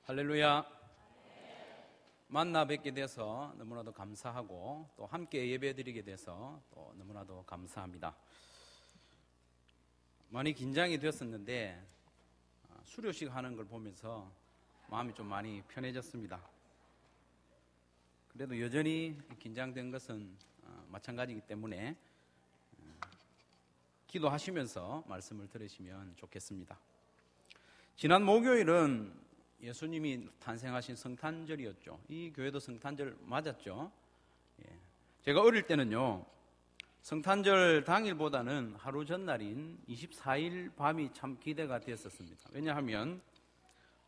할렐루야. 만나 뵙게 돼서 너무나도 감사하고 또 함께 예배드리게 돼서 또 너무나도 감사합니다. 많이 긴장이 되었었는데 수료식 하는 걸 보면서 마음이 좀 많이 편해졌습니다. 그래도 여전히 긴장된 것은 마찬가지이기 때문에 기도하시면서 말씀을 들으시면 좋겠습니다. 지난 목요일은 예수님이 탄생하신 성탄절이었죠. 이 교회도 성탄절 맞았죠. 제가 어릴 때는요, 성탄절 당일보다는 하루 전날인 24일 밤이 참 기대가 되었었습니다. 왜냐하면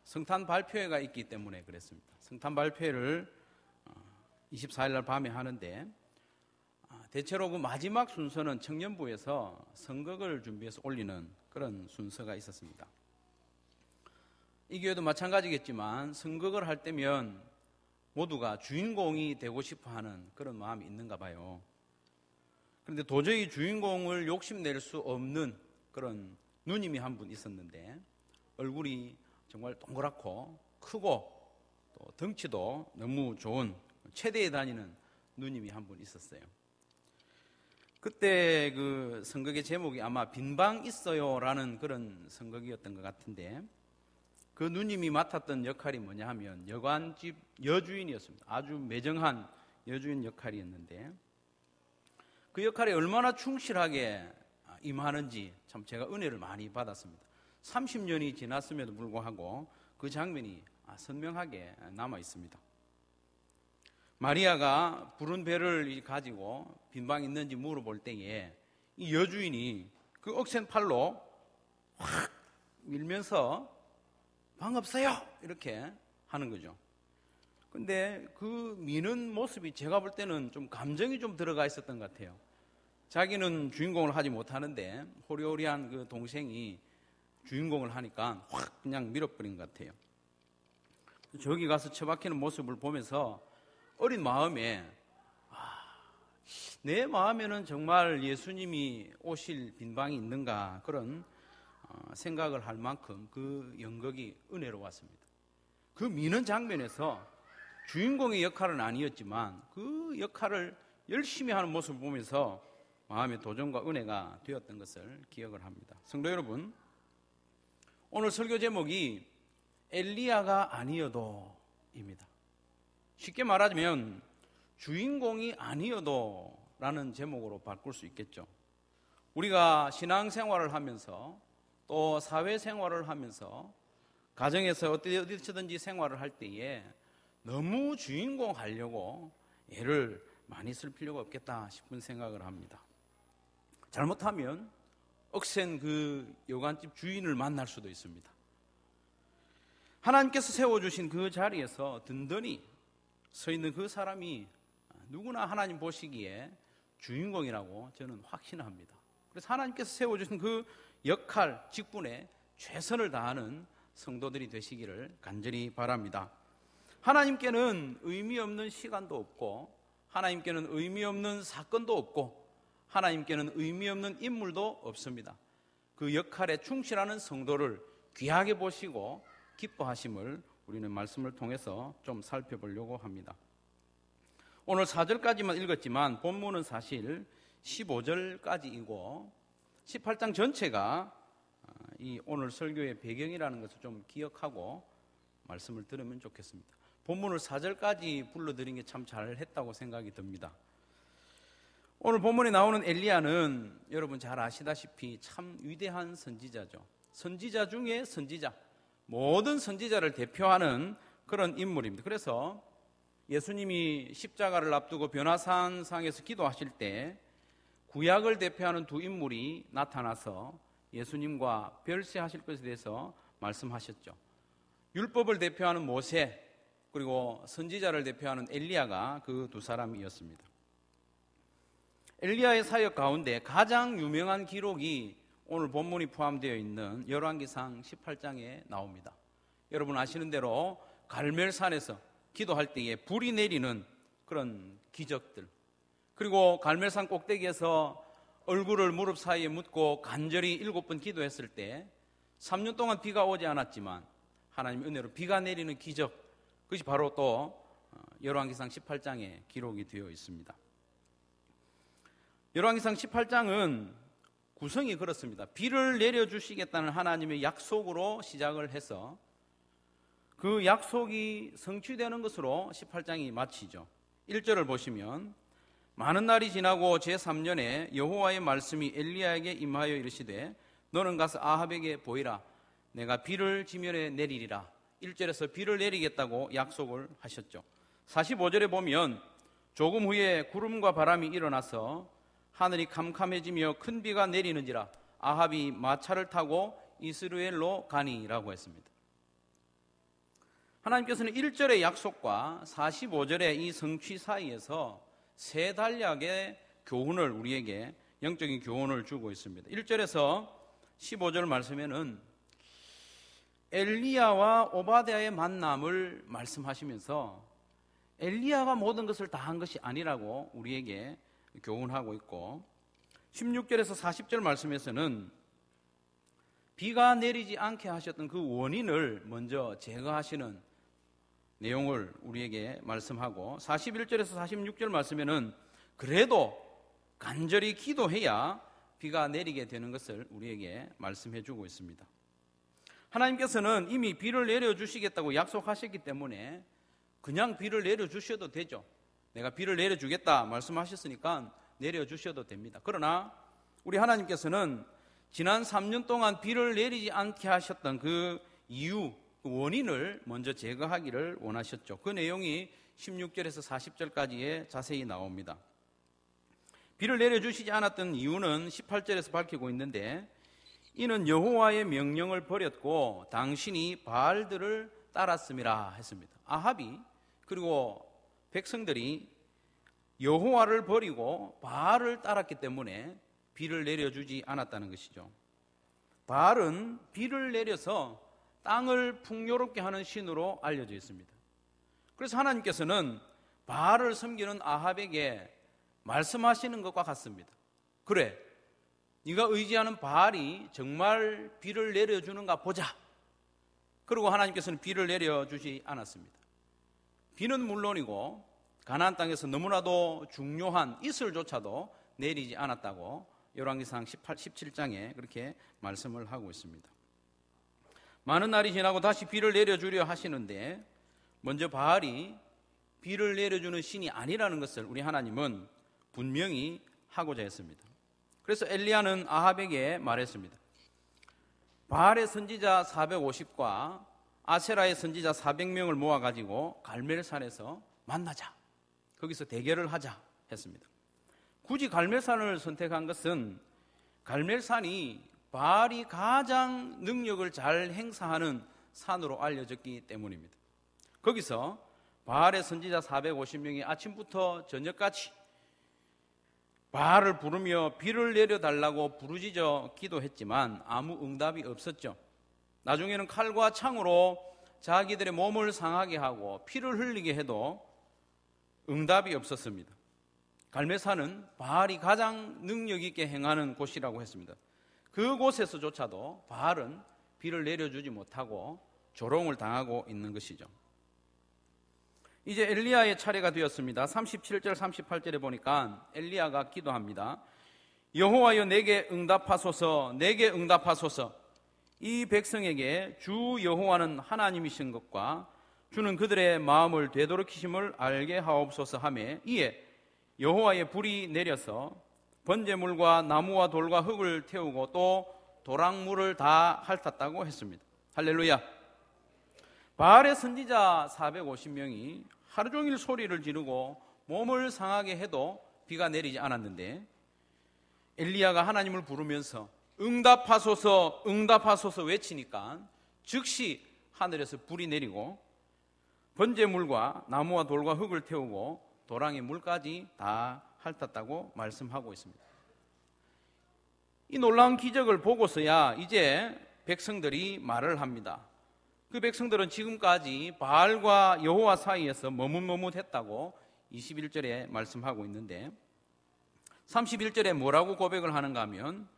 성탄 발표회가 있기 때문에 그랬습니다. 성탄 발표회를 24일 날 밤에 하는데 대체로 그 마지막 순서는 청년부에서 선곡을 준비해서 올리는 그런 순서가 있었습니다. 이 교회도 마찬가지겠지만 선곡을 할 때면 모두가 주인공이 되고 싶어하는 그런 마음이 있는가 봐요. 그런데 도저히 주인공을 욕심낼 수 없는 그런 누님이 한 분 있었는데 얼굴이 정말 동그랗고 크고 또 덩치도 너무 좋은 체대에 다니는 누님이 한 분 있었어요. 그때 그 선곡의 제목이 아마 빈방 있어요라는 그런 선곡이었던 것 같은데 그 누님이 맡았던 역할이 뭐냐 하면 여관집 여주인이었습니다. 아주 매정한 여주인 역할이었는데 그 역할에 얼마나 충실하게 임하는지 참 제가 은혜를 많이 받았습니다. 30년이 지났음에도 불구하고 그 장면이 선명하게 남아 있습니다. 마리아가 부른 배를 가지고 빈방 있는지 물어볼 때에 이 여주인이 그 억센 팔로 확 밀면서 방 없어요! 이렇게 하는 거죠. 근데 그 미는 모습이 제가 볼 때는 좀 감정이 좀 들어가 있었던 것 같아요. 자기는 주인공을 하지 못하는데 호리호리한 그 동생이 주인공을 하니까 확 그냥 밀어버린 것 같아요. 저기 가서 처박히는 모습을 보면서 어린 마음에 내 마음에는 정말 예수님이 오실 빈방이 있는가 그런 생각을 할 만큼 그 연극이 은혜로웠습니다. 그 미는 장면에서 주인공의 역할은 아니었지만 그 역할을 열심히 하는 모습을 보면서 마음의 도전과 은혜가 되었던 것을 기억을 합니다. 성도 여러분, 오늘 설교 제목이 엘리야가 아니어도입니다. 쉽게 말하자면 주인공이 아니어도 라는 제목으로 바꿀 수 있겠죠. 우리가 신앙생활을 하면서 또 사회생활을 하면서 가정에서 어디서든지 생활을 할 때에 너무 주인공 하려고 애를 많이 쓸 필요가 없겠다 싶은 생각을 합니다. 잘못하면 억센 그 여관집 주인을 만날 수도 있습니다. 하나님께서 세워주신 그 자리에서 든든히 서 있는 그 사람이 누구나 하나님 보시기에 주인공이라고 저는 확신합니다. 그래서 하나님께서 세워주신 그 역할, 직분에 최선을 다하는 성도들이 되시기를 간절히 바랍니다. 하나님께는 의미 없는 시간도 없고 하나님께는 의미 없는 사건도 없고 하나님께는 의미 없는 인물도 없습니다. 그 역할에 충실하는 성도를 귀하게 보시고 기뻐하심을 우리는 말씀을 통해서 좀 살펴보려고 합니다. 오늘 4절까지만 읽었지만 본문은 사실 15절까지이고 18장 전체가 이 오늘 설교의 배경이라는 것을 좀 기억하고 말씀을 들으면 좋겠습니다. 본문을 4절까지 불러드린 게 참 잘했다고 생각이 듭니다. 오늘 본문에 나오는 엘리야는 여러분 잘 아시다시피 참 위대한 선지자죠. 선지자 중에 선지자, 모든 선지자를 대표하는 그런 인물입니다. 그래서 예수님이 십자가를 앞두고 변화산상에서 기도하실 때 구약을 대표하는 두 인물이 나타나서 예수님과 별세하실 것에 대해서 말씀하셨죠. 율법을 대표하는 모세 그리고 선지자를 대표하는 엘리야가 그 두 사람이었습니다. 엘리야의 사역 가운데 가장 유명한 기록이 오늘 본문이 포함되어 있는 열왕기상 18장에 나옵니다. 여러분 아시는 대로 갈멜산에서 기도할 때에 불이 내리는 그런 기적들, 그리고 갈멜산 꼭대기에서 얼굴을 무릎 사이에 묻고 간절히 7번 기도했을 때 3년 동안 비가 오지 않았지만 하나님의 은혜로 비가 내리는 기적, 그것이 바로 또 열왕기상 18장에 기록이 되어 있습니다. 열왕기상 18장은 구성이 그렇습니다. 비를 내려주시겠다는 하나님의 약속으로 시작을 해서 그 약속이 성취되는 것으로 18장이 마치죠. 1절을 보시면 많은 날이 지나고 제3년에 여호와의 말씀이 엘리야에게 임하여 이르시되 너는 가서 아합에게 보이라. 내가 비를 지면에 내리리라. 1절에서 비를 내리겠다고 약속을 하셨죠. 45절에 보면 조금 후에 구름과 바람이 일어나서 하늘이 캄캄해지며 큰 비가 내리는지라 아합이 마차를 타고 이스라엘로 가니라고 했습니다. 하나님께서는 1절의 약속과 45절의 이 성취 사이에서 세 단락의 교훈을 우리에게 영적인 교훈을 주고 있습니다. 1절에서 15절 말씀에는 엘리야와 오바댜의 만남을 말씀하시면서 엘리야가 모든 것을 다 한 것이 아니라고 우리에게 교훈하고 있고 16절에서 40절 말씀에서는 비가 내리지 않게 하셨던 그 원인을 먼저 제거하시는 내용을 우리에게 말씀하고 41절에서 46절 말씀에는 그래도 간절히 기도해야 비가 내리게 되는 것을 우리에게 말씀해 주고 있습니다. 하나님께서는 이미 비를 내려주시겠다고 약속하셨기 때문에 그냥 비를 내려주셔도 되죠. 내가 비를 내려주겠다 말씀하셨으니까 내려주셔도 됩니다. 그러나 우리 하나님께서는 지난 3년 동안 비를 내리지 않게 하셨던 그 이유, 그 원인을 먼저 제거하기를 원하셨죠. 그 내용이 16절에서 40절까지에 자세히 나옵니다. 비를 내려주시지 않았던 이유는 18절에서 밝히고 있는데 이는 여호와의 명령을 버렸고 당신이 바알들을 따랐음이라 했습니다. 아합이 그리고 백성들이 여호와를 버리고 바알을 따랐기 때문에 비를 내려주지 않았다는 것이죠. 바알은 비를 내려서 땅을 풍요롭게 하는 신으로 알려져 있습니다. 그래서 하나님께서는 바알을 섬기는 아합에게 말씀하시는 것과 같습니다. 그래, 네가 의지하는 바알이 정말 비를 내려주는가 보자. 그리고 하나님께서는 비를 내려주지 않았습니다. 비는 물론이고 가나안 땅에서 너무나도 중요한 이슬조차도 내리지 않았다고 열왕기상 17장에 그렇게 말씀을 하고 있습니다. 많은 날이 지나고 다시 비를 내려주려 하시는데 먼저 바알이 비를 내려주는 신이 아니라는 것을 우리 하나님은 분명히 하고자 했습니다. 그래서 엘리야는 아합에게 말했습니다. 바알의 선지자 450과 아세라의 선지자 400명을 모아가지고 갈멜산에서 만나자. 거기서 대결을 하자 했습니다. 굳이 갈멜산을 선택한 것은 갈멜산이 바알이 가장 능력을 잘 행사하는 산으로 알려졌기 때문입니다. 거기서 바알의 선지자 450명이 아침부터 저녁까지 바알을 부르며 비를 내려달라고 부르짖어 기도했지만 아무 응답이 없었죠. 나중에는 칼과 창으로 자기들의 몸을 상하게 하고 피를 흘리게 해도 응답이 없었습니다. 갈멜산은 바알이 가장 능력 있게 행하는 곳이라고 했습니다. 그곳에서조차도 바알은 비를 내려주지 못하고 조롱을 당하고 있는 것이죠. 이제 엘리야의 차례가 되었습니다. 37절 38절에 보니까 엘리야가 기도합니다. 여호와여 내게 응답하소서, 내게 응답하소서. 이 백성에게 주 여호와는 하나님이신 것과 주는 그들의 마음을 되돌이키심을 알게 하옵소서 하매 이에 여호와의 불이 내려서 번제물과 나무와 돌과 흙을 태우고 또 도랑물을 다 핥았다고 했습니다. 할렐루야. 바알의 선지자 450명이 하루 종일 소리를 지르고 몸을 상하게 해도 비가 내리지 않았는데 엘리야가 하나님을 부르면서 응답하소서 응답하소서 외치니까 즉시 하늘에서 불이 내리고 번제물과 나무와 돌과 흙을 태우고 도랑의 물까지 다 핥았다고 말씀하고 있습니다. 이 놀라운 기적을 보고서야 이제 백성들이 말을 합니다. 그 백성들은 지금까지 바알과 여호와 사이에서 머뭇머뭇했다고 21절에 말씀하고 있는데 31절에 뭐라고 고백을 하는가 하면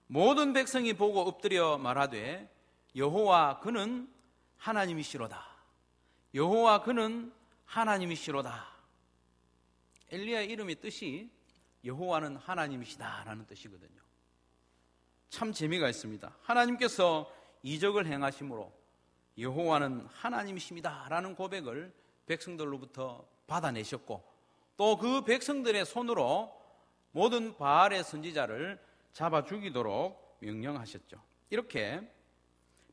모든 백성이 보고 엎드려 말하되 여호와 그는 하나님이시로다. 여호와 그는 하나님이시로다. 엘리야의 이름의 뜻이 여호와는 하나님이시다라는 뜻이거든요. 참 재미가 있습니다. 하나님께서 이적을 행하심으로 여호와는 하나님이십니다라는 고백을 백성들로부터 받아내셨고, 또 그 백성들의 손으로 모든 바알의 선지자를 잡아 죽이도록 명령하셨죠. 이렇게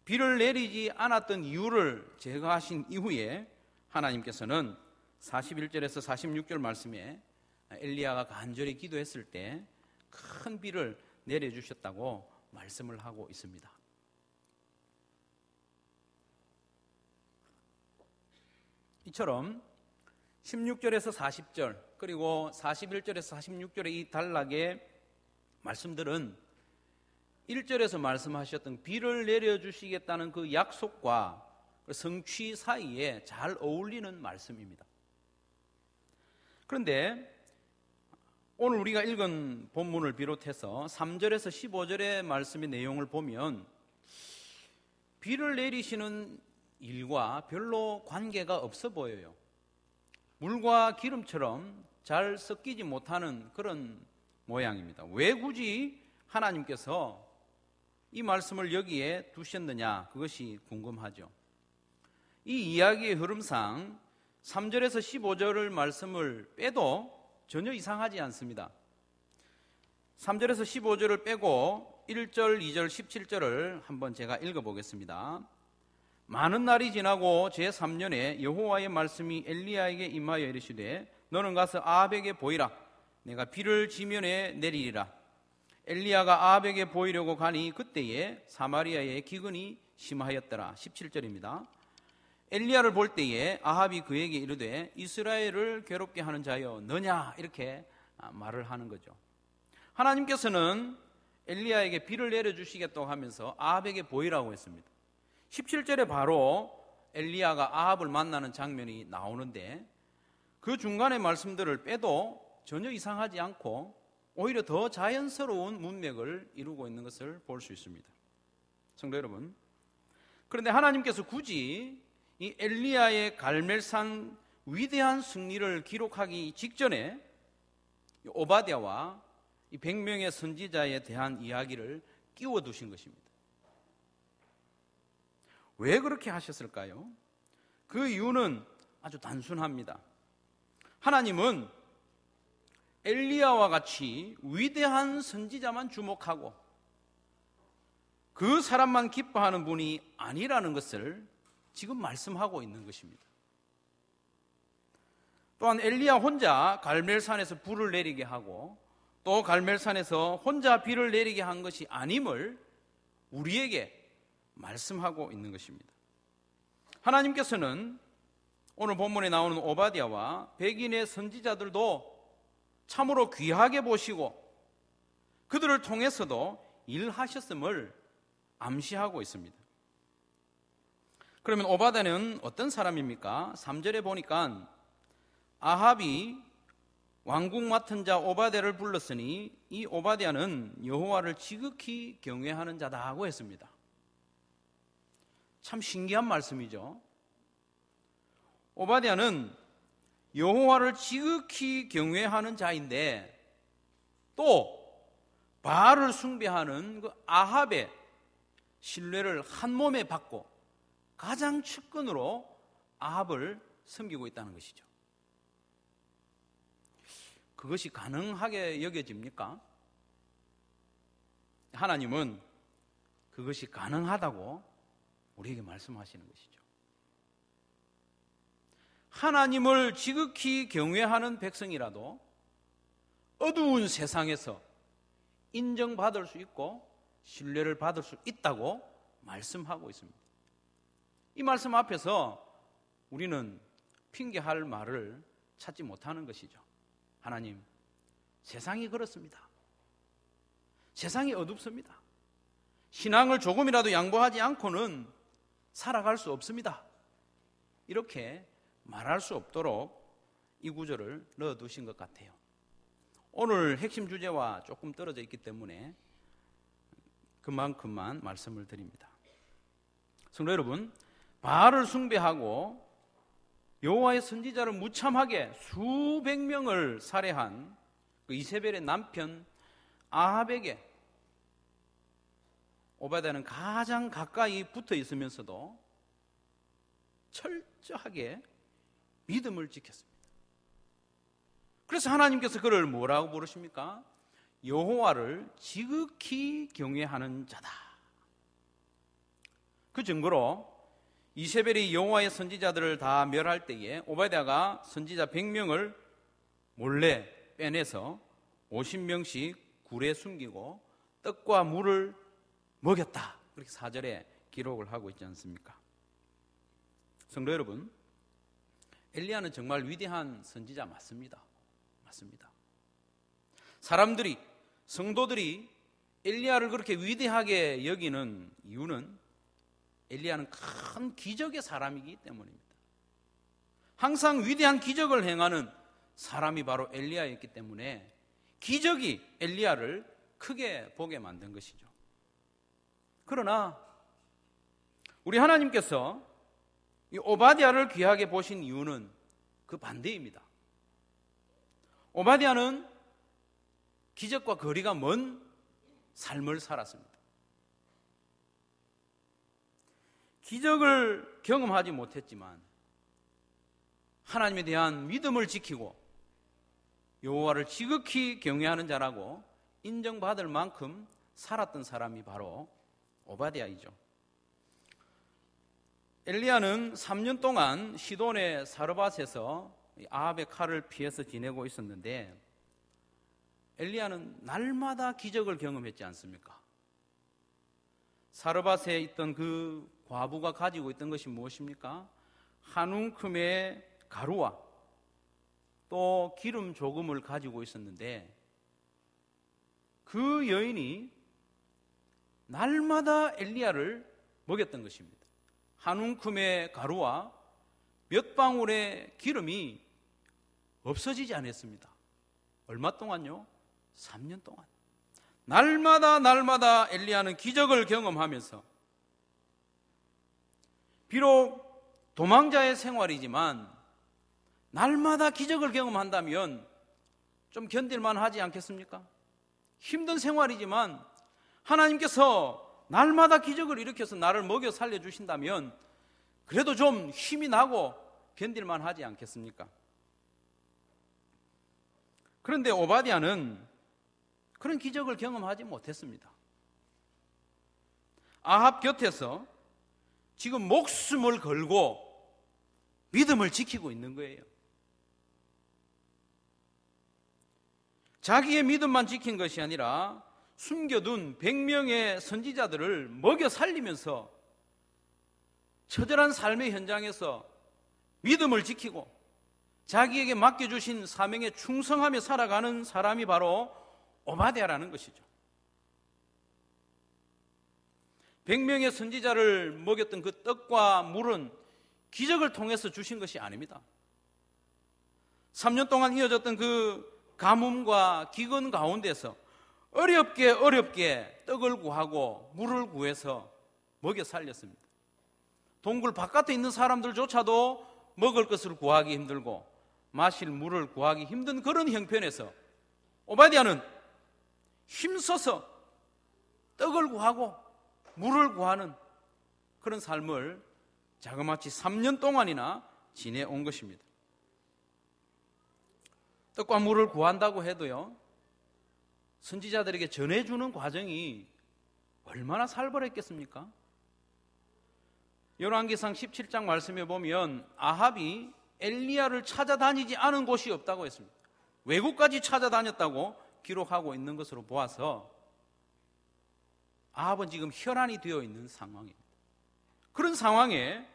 비를 내리지 않았던 이유를 제거하신 이후에 하나님께서는 41절에서 46절 말씀에 엘리야가 간절히 기도했을 때 큰 비를 내려주셨다고 말씀을 하고 있습니다. 이처럼 16절에서 40절 그리고 41절에서 46절의 이 단락의 말씀들은 1절에서 말씀하셨던 비를 내려주시겠다는 그 약속과 그 성취 사이에 잘 어울리는 말씀입니다. 그런데 오늘 우리가 읽은 본문을 비롯해서 3절에서 15절의 말씀의 내용을 보면 비를 내리시는 일과 별로 관계가 없어 보여요. 물과 기름처럼 잘 섞이지 못하는 그런 모양입니다. 왜 굳이 하나님께서 이 말씀을 여기에 두셨느냐, 그것이 궁금하죠. 이 이야기의 흐름상 3절에서 15절의 말씀을 빼도 전혀 이상하지 않습니다. 3절에서 15절을 빼고 1절, 2절, 17절을 한번 제가 읽어보겠습니다. 많은 날이 지나고 제3년에 여호와의 말씀이 엘리야에게 임하여 이르시되 너는 가서 아합에게 보이라. 내가 비를 지면에 내리리라. 엘리야가 아합에게 보이려고 가니 그때에 사마리아에 기근이 심하였더라. 17절입니다. 엘리야를 볼 때에 아합이 그에게 이르되 이스라엘을 괴롭게 하는 자여 너냐, 이렇게 말을 하는 거죠. 하나님께서는 엘리야에게 비를 내려주시겠다고 하면서 아합에게 보이라고 했습니다. 17절에 바로 엘리야가 아합을 만나는 장면이 나오는데 그 중간의 말씀들을 빼도 전혀 이상하지 않고 오히려 더 자연스러운 문맥을 이루고 있는 것을 볼 수 있습니다. 성도 여러분, 그런데 하나님께서 굳이 이 엘리야의 갈멜산 위대한 승리를 기록하기 직전에 오바댜와 이 100명의 선지자에 대한 이야기를 끼워두신 것입니다. 왜 그렇게 하셨을까요? 그 이유는 아주 단순합니다. 하나님은 엘리야와 같이 위대한 선지자만 주목하고 그 사람만 기뻐하는 분이 아니라는 것을 지금 말씀하고 있는 것입니다. 또한 엘리야 혼자 갈멜산에서 불을 내리게 하고 또 갈멜산에서 혼자 비를 내리게 한 것이 아님을 우리에게 말씀하고 있는 것입니다. 하나님께서는 오늘 본문에 나오는 오바댜와 백인의 선지자들도 참으로 귀하게 보시고 그들을 통해서도 일하셨음을 암시하고 있습니다. 그러면 오바댜는 어떤 사람입니까? 3절에 보니까 아합이 왕궁 맡은 자 오바댜를 불렀으니 이 오바댜는 여호와를 지극히 경외하는 자다고 했습니다. 참 신기한 말씀이죠. 오바댜는 여호와를 지극히 경외하는 자인데 또 바알을 숭배하는 그 아합의 신뢰를 한 몸에 받고 가장 측근으로 아합을 섬기고 있다는 것이죠. 그것이 가능하게 여겨집니까? 하나님은 그것이 가능하다고 우리에게 말씀하시는 것이죠. 하나님을 지극히 경외하는 백성이라도 어두운 세상에서 인정받을 수 있고 신뢰를 받을 수 있다고 말씀하고 있습니다. 이 말씀 앞에서 우리는 핑계할 말을 찾지 못하는 것이죠. 하나님, 세상이 그렇습니다. 세상이 어둡습니다. 신앙을 조금이라도 양보하지 않고는 살아갈 수 없습니다. 이렇게 말할 수 없도록 이 구절을 넣어두신 것 같아요. 오늘 핵심 주제와 조금 떨어져 있기 때문에 그만큼만 말씀을 드립니다. 성도 여러분, 바알을 숭배하고 여호와의 선지자를 무참하게 수백 명을 살해한 그 이세벨의 남편 아합에게 오바댜는 가장 가까이 붙어 있으면서도 철저하게 믿음을 지켰습니다. 그래서 하나님께서 그를 뭐라고 부르십니까? 여호와를 지극히 경외하는 자다. 그 증거로 이세벨이 여호와의 선지자들을 다 멸할 때에 오바댜가 선지자 100명을 몰래 빼내서 50명씩 굴에 숨기고 떡과 물을 먹였다. 그렇게 4절에 기록을 하고 있지 않습니까? 성도 여러분, 엘리야는 정말 위대한 선지자 맞습니다. 맞습니다. 사람들이, 성도들이 엘리야를 그렇게 위대하게 여기는 이유는 엘리야는 큰 기적의 사람이기 때문입니다. 항상 위대한 기적을 행하는 사람이 바로 엘리야였기 때문에 기적이 엘리야를 크게 보게 만든 것이죠. 그러나 우리 하나님께서 이 오바댜를 귀하게 보신 이유는 그 반대입니다. 오바댜는 기적과 거리가 먼 삶을 살았습니다. 기적을 경험하지 못했지만 하나님에 대한 믿음을 지키고 여호와를 지극히 경외하는 자라고 인정받을 만큼 살았던 사람이 바로 오바댜이죠. 엘리야는 3년 동안 시돈의 사르밧에서 아합의 칼을 피해서 지내고 있었는데 엘리야는 날마다 기적을 경험했지 않습니까? 사르밧에 있던 그 과부가 가지고 있던 것이 무엇입니까? 한 움큼의 가루와 또 기름 조금을 가지고 있었는데 그 여인이 날마다 엘리야를 먹였던 것입니다. 한 움큼의 가루와 몇 방울의 기름이 없어지지 않았습니다. 얼마 동안요? 3년 동안. 날마다 엘리야는 기적을 경험하면서 비록 도망자의 생활이지만 날마다 기적을 경험한다면 좀 견딜만 하지 않겠습니까? 힘든 생활이지만 하나님께서 날마다 기적을 일으켜서 나를 먹여 살려주신다면 그래도 좀 힘이 나고 견딜만 하지 않겠습니까? 그런데 오바댜는 그런 기적을 경험하지 못했습니다. 아합 곁에서 지금 목숨을 걸고 믿음을 지키고 있는 거예요. 자기의 믿음만 지킨 것이 아니라 숨겨둔 100명의 선지자들을 먹여 살리면서 처절한 삶의 현장에서 믿음을 지키고 자기에게 맡겨주신 사명에 충성하며 살아가는 사람이 바로 오바댜라는 것이죠. 100명의 선지자를 먹였던 그 떡과 물은 기적을 통해서 주신 것이 아닙니다. 3년 동안 이어졌던 그 가뭄과 기근 가운데서 어렵게 떡을 구하고 물을 구해서 먹여 살렸습니다. 동굴 바깥에 있는 사람들조차도 먹을 것을 구하기 힘들고 마실 물을 구하기 힘든 그런 형편에서 오바댜는 힘써서 떡을 구하고 물을 구하는 그런 삶을 자그마치 3년 동안이나 지내온 것입니다. 떡과 물을 구한다고 해도요, 선지자들에게 전해주는 과정이 얼마나 살벌했겠습니까? 열왕기상 17장 말씀에 보면 아합이 엘리야를 찾아다니지 않은 곳이 없다고 했습니다. 외국까지 찾아다녔다고 기록하고 있는 것으로 보아서 아합은 지금 혈안이 되어 있는 상황입니다. 그런 상황에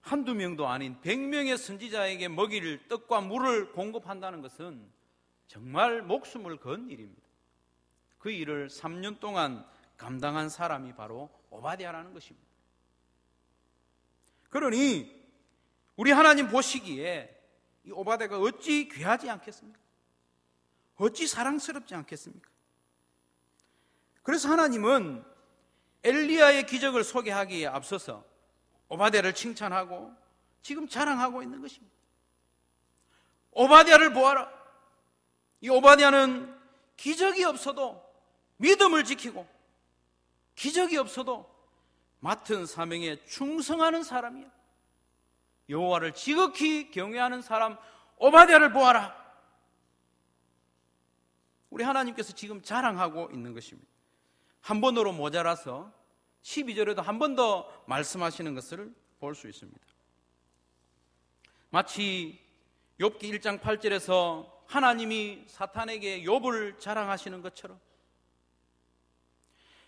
한두 명도 아닌 100명의 선지자에게 먹일 떡과 물을 공급한다는 것은 정말 목숨을 건 일입니다. 그 일을 3년 동안 감당한 사람이 바로 오바댜라는 것입니다. 그러니 우리 하나님 보시기에 이 오바댜가 어찌 귀하지 않겠습니까? 어찌 사랑스럽지 않겠습니까? 그래서 하나님은 엘리야의 기적을 소개하기에 앞서서 오바댜를 칭찬하고 지금 자랑하고 있는 것입니다. 오바댜를 보아라. 이 오바댜는 기적이 없어도 믿음을 지키고 기적이 없어도 맡은 사명에 충성하는 사람이야. 여호와를 지극히 경외하는 사람 오바댜를 보아라. 우리 하나님께서 지금 자랑하고 있는 것입니다. 한 번으로 모자라서 12절에도 한 번 더 말씀하시는 것을 볼 수 있습니다. 마치 욥기 1장 8절에서 하나님이 사탄에게 욥을 자랑하시는 것처럼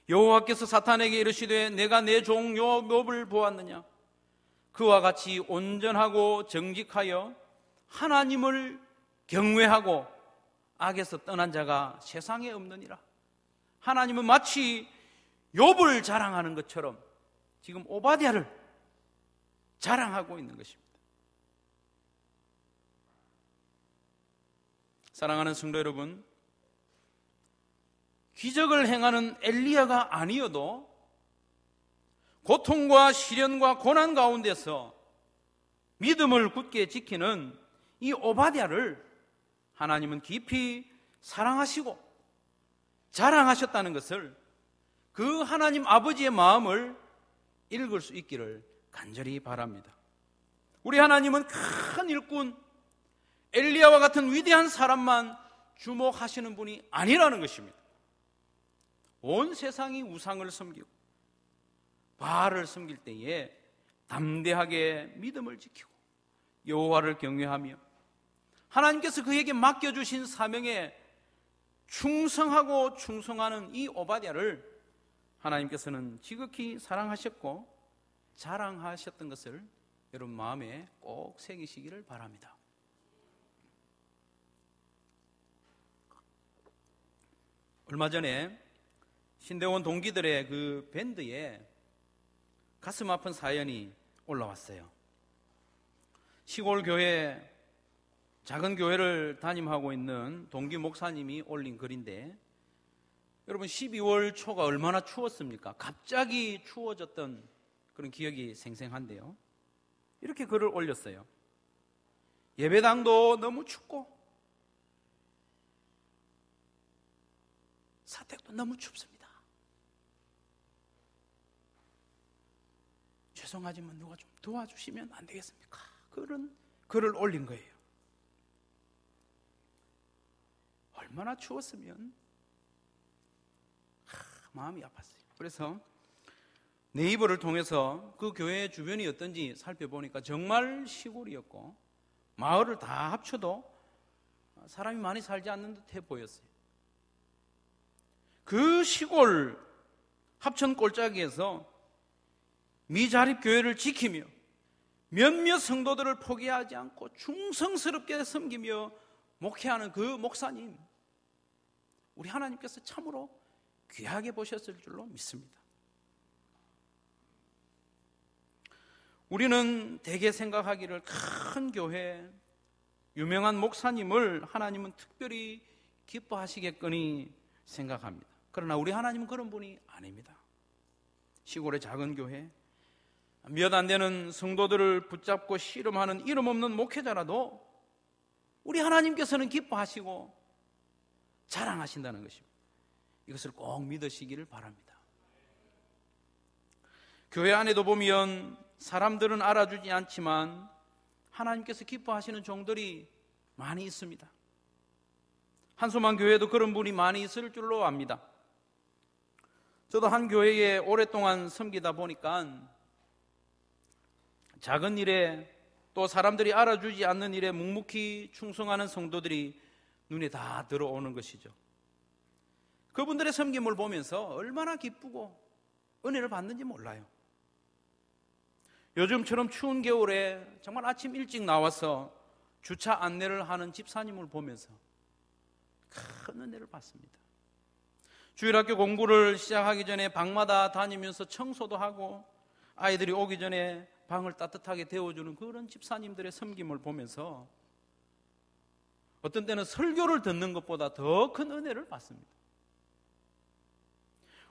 여호와께서 사탄에게 이르시되 내가 내 종 욥을 보았느냐? 그와 같이 온전하고 정직하여 하나님을 경외하고 악에서 떠난 자가 세상에 없느니라. 하나님은 마치 욥을 자랑하는 것처럼 지금 오바댜를 자랑하고 있는 것입니다. 사랑하는 성도 여러분, 기적을 행하는 엘리야가 아니어도 고통과 시련과 고난 가운데서 믿음을 굳게 지키는 이 오바댜를 하나님은 깊이 사랑하시고 자랑하셨다는 것을 그 하나님 아버지의 마음을 읽을 수 있기를 간절히 바랍니다. 우리 하나님은 큰 일꾼 엘리야와 같은 위대한 사람만 주목하시는 분이 아니라는 것입니다. 온 세상이 우상을 섬기고 바알을 섬길 때에 담대하게 믿음을 지키고 여호와를 경외하며 하나님께서 그에게 맡겨주신 사명에 충성하고 충성하는 이 오바댜를 하나님께서는 지극히 사랑하셨고 자랑하셨던 것을 여러분 마음에 꼭 새기시기를 바랍니다. 얼마 전에 신대원 동기들의 그 밴드에 가슴 아픈 사연이 올라왔어요. 시골 교회, 작은 교회를 담임하고 있는 동기 목사님이 올린 글인데, 여러분 12월 초가 얼마나 추웠습니까? 갑자기 추워졌던 그런 기억이 생생한데요. 이렇게 글을 올렸어요. 예배당도 너무 춥고 사택도 너무 춥습니다. 죄송하지만 누가 좀 도와주시면 안 되겠습니까? 그런 글을 올린 거예요. 얼마나 추웠으면 마음이 아팠어요. 그래서 네이버를 통해서 그 교회 주변이 어떤지 살펴보니까 정말 시골이었고 마을을 다 합쳐도 사람이 많이 살지 않는 듯해 보였어요. 그 시골 합천 골짜기에서 미자립교회를 지키며 몇몇 성도들을 포기하지 않고 충성스럽게 섬기며 목회하는 그 목사님, 우리 하나님께서 참으로 귀하게 보셨을 줄로 믿습니다. 우리는 대개 생각하기를 큰 교회, 유명한 목사님을 하나님은 특별히 기뻐하시겠거니 생각합니다. 그러나 우리 하나님은 그런 분이 아닙니다. 시골의 작은 교회, 몇 안 되는 성도들을 붙잡고 씨름하는 이름 없는 목회자라도 우리 하나님께서는 기뻐하시고 자랑하신다는 것입니다. 이것을 꼭 믿으시기를 바랍니다. 교회 안에도 보면 사람들은 알아주지 않지만 하나님께서 기뻐하시는 종들이 많이 있습니다. 한소만 교회도 그런 분이 많이 있을 줄로 압니다. 저도 한 교회에 오랫동안 섬기다 보니까 작은 일에 또 사람들이 알아주지 않는 일에 묵묵히 충성하는 성도들이 눈에 다 들어오는 것이죠. 그분들의 섬김을 보면서 얼마나 기쁘고 은혜를 받는지 몰라요. 요즘처럼 추운 겨울에 정말 아침 일찍 나와서 주차 안내를 하는 집사님을 보면서 큰 은혜를 받습니다. 주일학교 공부를 시작하기 전에 방마다 다니면서 청소도 하고 아이들이 오기 전에 방을 따뜻하게 데워주는 그런 집사님들의 섬김을 보면서 어떤 때는 설교를 듣는 것보다 더 큰 은혜를 받습니다.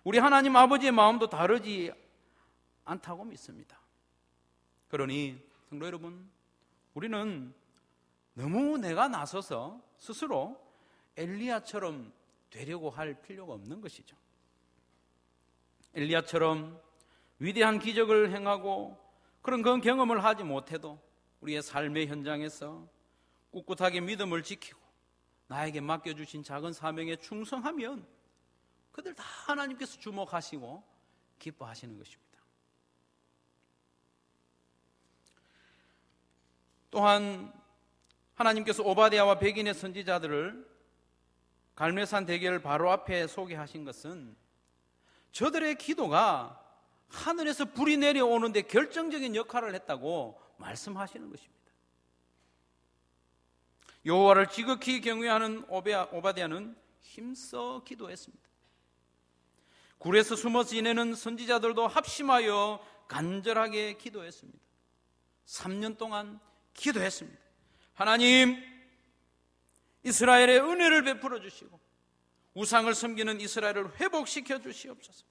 우리 하나님 아버지의 마음도 다르지 않다고 믿습니다. 그러니 성도 여러분, 우리는 너무 내가 나서서 스스로 엘리야처럼 되려고 할 필요가 없는 것이죠. 엘리야처럼 위대한 기적을 행하고 그런 그 경험을 하지 못해도 우리의 삶의 현장에서 꿋꿋하게 믿음을 지키고 나에게 맡겨주신 작은 사명에 충성하면 그들 다 하나님께서 주목하시고 기뻐하시는 것입니다. 또한 하나님께서 오바댜와 백인의 선지자들을 갈멜산 대결 바로 앞에 소개하신 것은 저들의 기도가 하늘에서 불이 내려오는데 결정적인 역할을 했다고 말씀하시는 것입니다. 여호와를 지극히 경외하는 오바댜는 힘써 기도했습니다. 굴에서 숨어 지내는 선지자들도 합심하여 간절하게 기도했습니다. 3년 동안 기도했습니다. 하나님, 이스라엘의 은혜를 베풀어 주시고 우상을 섬기는 이스라엘을 회복시켜 주시옵소서.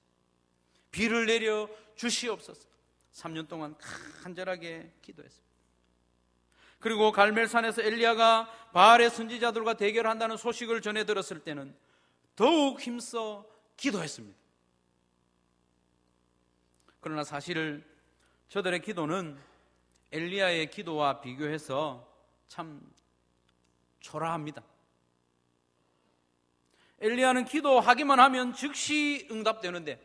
비를 내려 주시옵소서. 3년 동안 간절하게 기도했습니다. 그리고 갈멜산에서 엘리야가 바알의 선지자들과 대결한다는 소식을 전해 들었을 때는 더욱 힘써 기도했습니다. 그러나 사실 저들의 기도는 엘리야의 기도와 비교해서 참 초라합니다. 엘리야는 기도하기만 하면 즉시 응답되는데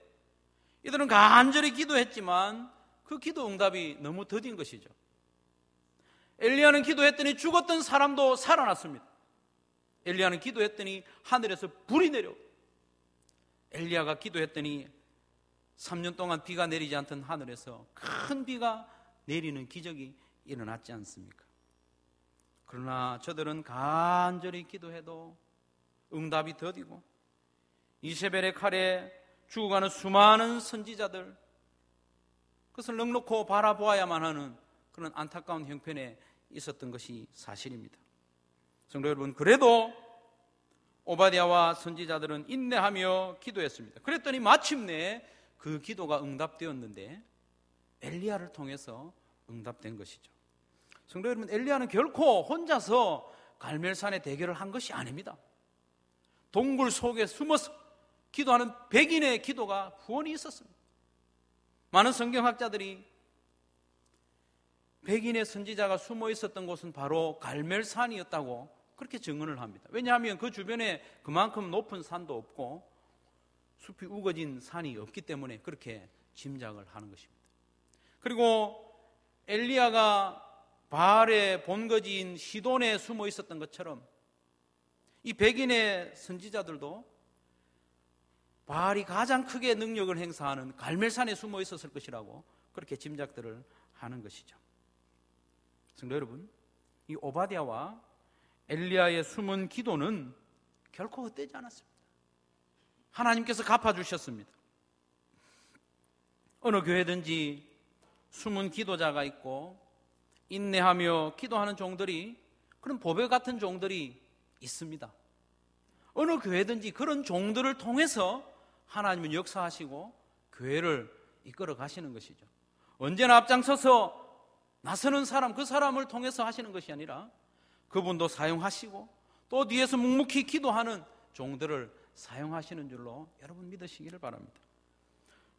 이들은 간절히 기도했지만 그 기도 응답이 너무 더딘 것이죠. 엘리야는 기도했더니 죽었던 사람도 살아났습니다. 엘리야는 기도했더니 하늘에서 불이 내려, 엘리야가 기도했더니 3년 동안 비가 내리지 않던 하늘에서 큰 비가 내리는 기적이 일어났지 않습니까? 그러나 저들은 간절히 기도해도 응답이 더디고 이세벨의 칼에 죽어가는 수많은 선지자들, 그것을 넉넉히 바라보아야만 하는 그런 안타까운 형편에 있었던 것이 사실입니다. 성도 여러분, 그래도 오바댜와 선지자들은 인내하며 기도했습니다. 그랬더니 마침내 그 기도가 응답되었는데 엘리야를 통해서 응답된 것이죠. 성도 여러분, 엘리야는 결코 혼자서 갈멜산의 대결을 한 것이 아닙니다. 동굴 속에 숨어서 기도하는 백인의 기도가 후원이 있었습니다. 많은 성경학자들이 백인의 선지자가 숨어 있었던 곳은 바로 갈멜산이었다고 그렇게 증언을 합니다. 왜냐하면 그 주변에 그만큼 높은 산도 없고 숲이 우거진 산이 없기 때문에 그렇게 짐작을 하는 것입니다. 그리고 엘리야가 바알의 본거지인 시돈에 숨어 있었던 것처럼 이 백인의 선지자들도 바알이 가장 크게 능력을 행사하는 갈멜산에 숨어 있었을 것이라고 그렇게 짐작들을 하는 것이죠. 성도 여러분, 이 오바댜와 엘리야의 숨은 기도는 결코 헛되지 않았습니다. 하나님께서 갚아주셨습니다. 어느 교회든지 숨은 기도자가 있고 인내하며 기도하는 종들이, 그런 보배 같은 종들이 있습니다. 어느 교회든지 그런 종들을 통해서 하나님은 역사하시고 교회를 이끌어 가시는 것이죠. 언제나 앞장서서 나서는 사람, 그 사람을 통해서 하시는 것이 아니라 그분도 사용하시고 또 뒤에서 묵묵히 기도하는 종들을 사용하시는 줄로 여러분 믿으시기를 바랍니다.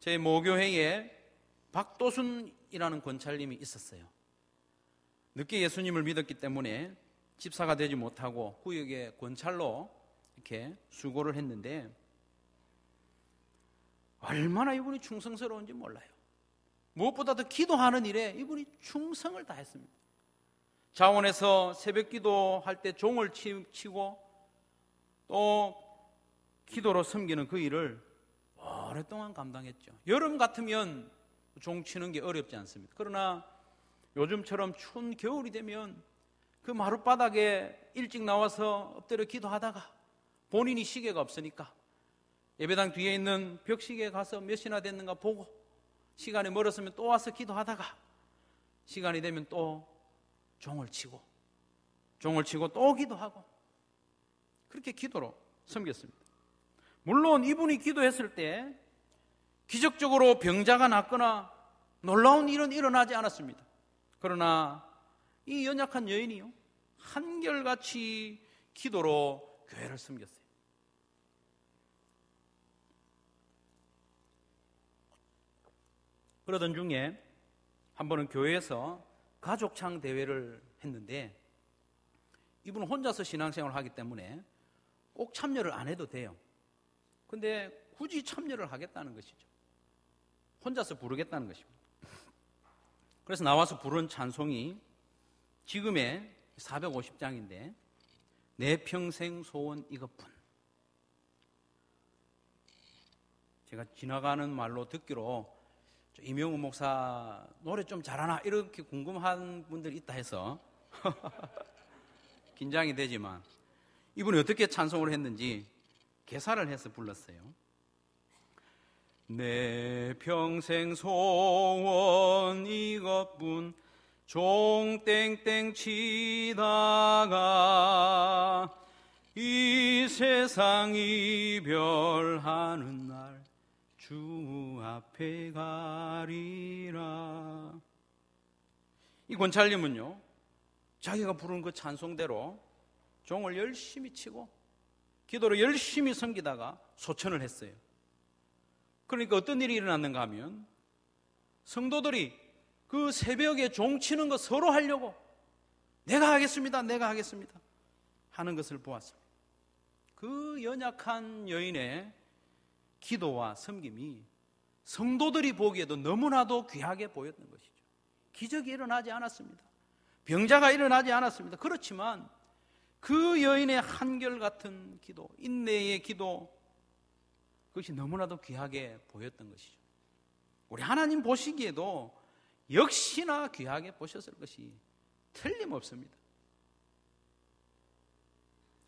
제 모교회에 박도순이라는 권찰님이 있었어요. 늦게 예수님을 믿었기 때문에 집사가 되지 못하고 구역의 권찰로 이렇게 수고를 했는데 얼마나 이분이 충성스러운지 몰라요. 무엇보다도 기도하는 일에 이분이 충성을 다했습니다. 자원에서 새벽 기도할 때 종을 치고 또 기도로 섬기는 그 일을 오랫동안 감당했죠. 여름 같으면 종 치는 게 어렵지 않습니다. 그러나 요즘처럼 추운 겨울이 되면 그 마룻바닥에 일찍 나와서 엎드려 기도하다가 본인이 시계가 없으니까 예배당 뒤에 있는 벽시계에 가서 몇 시나 됐는가 보고 시간이 멀었으면 또 와서 기도하다가 시간이 되면 또 종을 치고 또 기도하고 그렇게 기도로 섬겼습니다. 물론 이분이 기도했을 때 기적적으로 병자가 낫거나 놀라운 일은 일어나지 않았습니다. 그러나 이 연약한 여인이요, 한결같이 기도로 교회를 섬겼어요. 그러던 중에 한 번은 교회에서 가족창 대회를 했는데, 이분은 혼자서 신앙생활을 하기 때문에 꼭 참여를 안 해도 돼요. 근데 굳이 참여를 하겠다는 것이죠. 혼자서 부르겠다는 것입니다. 그래서 나와서 부른 찬송이 지금의 450장인데 내 평생 소원 이것뿐. 제가 지나가는 말로 듣기로 이명우 목사 노래 좀 잘하나 이렇게 궁금한 분들이 있다 해서 긴장이 되지만 이분이 어떻게 찬송을 했는지 개사를 해서 불렀어요. 내 평생 소원 이것뿐 종 땡땡 치다가 이 세상 이별하는 날 주 앞에 가리라. 이 권찰님은요, 자기가 부른 그 찬송대로 종을 열심히 치고 기도를 열심히 섬기다가 소천을 했어요. 그러니까 어떤 일이 일어났는가 하면 성도들이 그 새벽에 종 치는 거 서로 하려고 내가 하겠습니다 하는 것을 보았습니다. 그 연약한 여인의 기도와 섬김이 성도들이 보기에도 너무나도 귀하게 보였던 것이죠. 기적이 일어나지 않았습니다. 병자가 일어나지 않았습니다. 그렇지만 그 여인의 한결같은 기도, 인내의 기도, 그것이 너무나도 귀하게 보였던 것이죠. 우리 하나님 보시기에도 역시나 귀하게 보셨을 것이 틀림없습니다.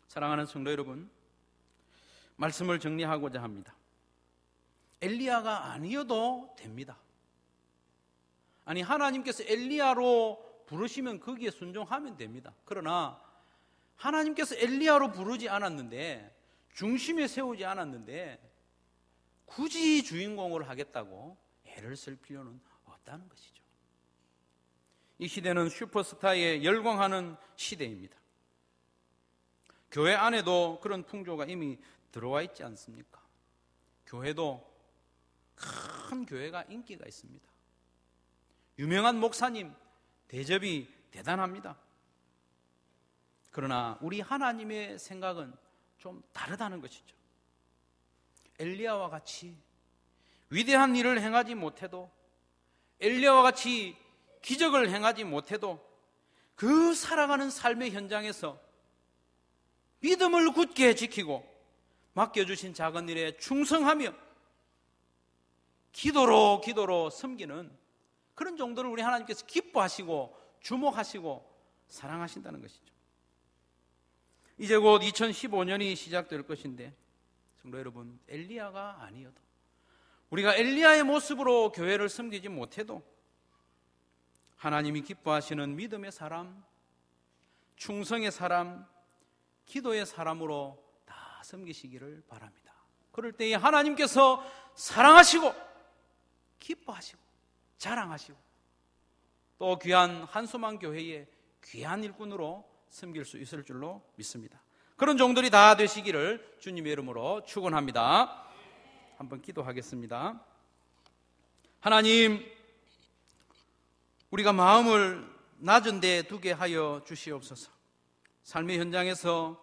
사랑하는 성도 여러분, 말씀을 정리하고자 합니다. 엘리야가 아니어도 됩니다. 아니, 하나님께서 엘리야로 부르시면 거기에 순종하면 됩니다. 그러나 하나님께서 엘리야로 부르지 않았는데, 중심에 세우지 않았는데 굳이 주인공을 하겠다고 애를 쓸 필요는 없다는 것이죠. 이 시대는 슈퍼스타에 열광하는 시대입니다. 교회 안에도 그런 풍조가 이미 들어와 있지 않습니까? 교회도 큰 교회가 인기가 있습니다. 유명한 목사님 대접이 대단합니다. 그러나 우리 하나님의 생각은 좀 다르다는 것이죠. 엘리야와 같이 위대한 일을 행하지 못해도, 엘리야와 같이 기적을 행하지 못해도 그 살아가는 삶의 현장에서 믿음을 굳게 지키고 맡겨주신 작은 일에 충성하며 기도로 섬기는 그런 정도를 우리 하나님께서 기뻐하시고 주목하시고 사랑하신다는 것이죠. 이제 곧 2015년이 시작될 것인데, 성도 여러분, 엘리야가 아니어도, 우리가 엘리야의 모습으로 교회를 섬기지 못해도 하나님이 기뻐하시는 믿음의 사람, 충성의 사람, 기도의 사람으로 다 섬기시기를 바랍니다. 그럴 때에 하나님께서 사랑하시고 기뻐하시고 자랑하시고 또 귀한 한소만 교회의 귀한 일꾼으로 섬길 수 있을 줄로 믿습니다. 그런 종들이 다 되시기를 주님의 이름으로 축원합니다. 한번 기도하겠습니다. 하나님, 우리가 마음을 낮은 데 두게 하여 주시옵소서. 삶의 현장에서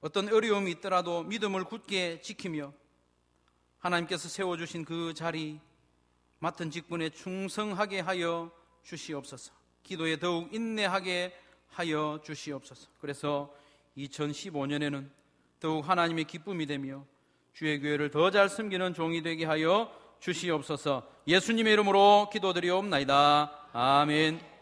어떤 어려움이 있더라도 믿음을 굳게 지키며 하나님께서 세워주신 그 자리, 맡은 직분에 충성하게 하여 주시옵소서. 기도에 더욱 인내하게 하여 주시옵소서. 그래서 2015년에는 더욱 하나님의 기쁨이 되며 주의 교회를 더 잘 섬기는 종이 되게 하여 주시옵소서. 예수님의 이름으로 기도드리옵나이다. 아멘.